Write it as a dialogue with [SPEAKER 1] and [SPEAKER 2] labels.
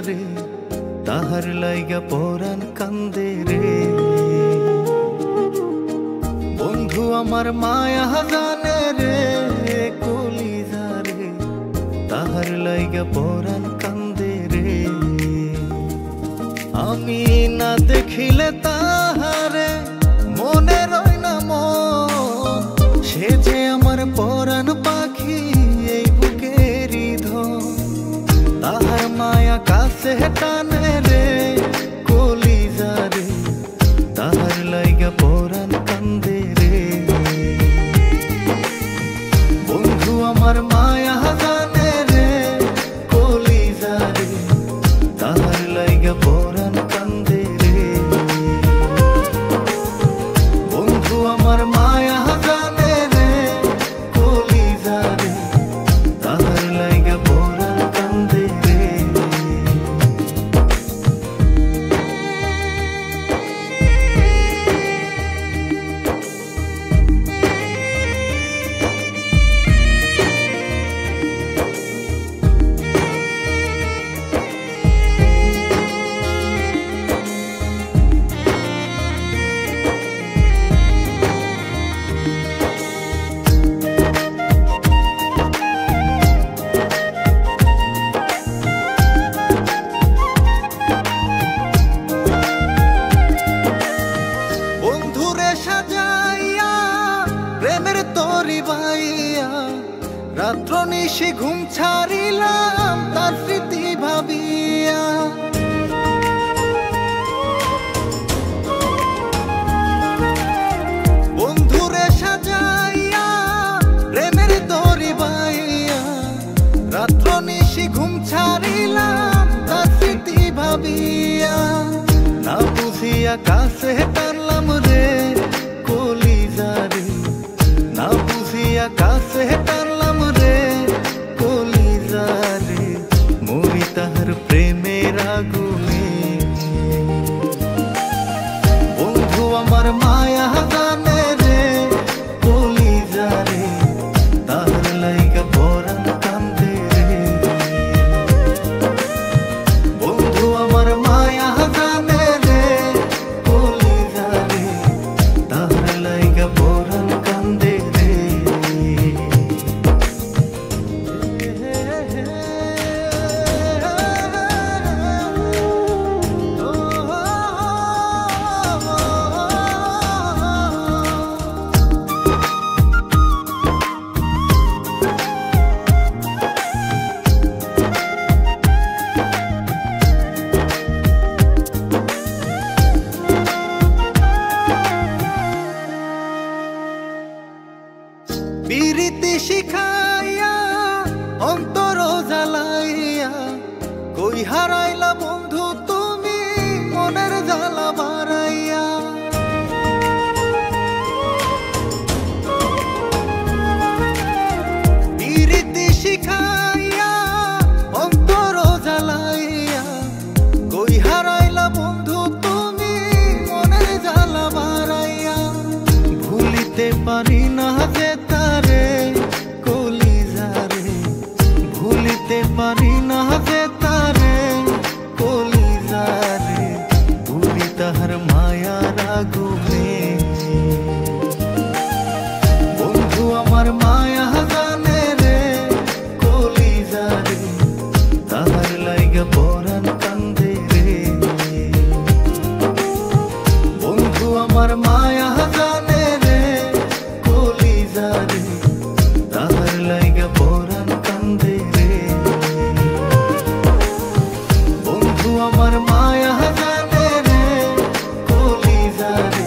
[SPEAKER 1] রে তাহার লাইগা পরাণ কান্দে রে। বন্ধু আমার মায়া জানে রে কলিজা রে তাহার লাইগা পরাণ কান্দে রে। আমি না দেখিলে তাহারে মনে রয় না মন, সে যে আমার পরাণ পাখি এই বুকেরই ধন। তাহার মায়া কাছে টানে রে কলিজা রে তাহার লাইগা পরাণ কান্দে রে। বন্ধু আমার মায়া জানে রে কলিজা রে তাহার লাইগা পরাণ কান্দে রে। বন্ধু আমার মায়া জানে রে কলিজা রে তাহার লাইগা পরাণ কান্দে রে। রাত্র নিশি ঘুম ছাড়িলাম তার স্মৃতি ভাবিয়া। বন্ধুরে সাজাইয়া প্রেমের দড়ি বাইয়া, রাত্র নিশি ঘুম ছাড়িলাম তার স্মৃতি ভাবিয়া। না বুঝিয়া কাছে টানলাম রে কলিজা রে, না বুঝিয়া কাছে টানলাম রে কলিজা রে, মরি তাহার প্রেমের আগুনে। বন্ধু আমার মায়া জানে রে কলিজা রে তাহার লাইগা পরাণ কান্দে রে। বন্ধু আমার মায়া জানে রে কলিজা রে তাহার লাইগা পরাণ কান্দে রে। বিরতি শিখাইয়া অন্তর জ্বালাইয়া, কই হারাইলা বন্ধু তুমি মনের জ্বালা বাড়াইয়া। বিরতি শিখাইয়া অন্তর জ্বালাইয়া, কই হারাইলা বন্ধু তুমি মনের জ্বালা বাড়াইয়া। ভুলিতে পারি না যে তারে কলিজা রে, ভুলিতে পারি না যে তারে কলিজা রে, ভুলি তাহার মায়ার আগুনে। বন্ধু আমার মায়া জানে রে কলিজা রে তাহার লাইগা পরাণ কান্দে রে। বন্ধু আমার মায়া জানে রে কলিজা রে তাহার লাইগা পরাণ কান্দে রে। বন্ধু আমার মায়া জানে রে কলিজা রে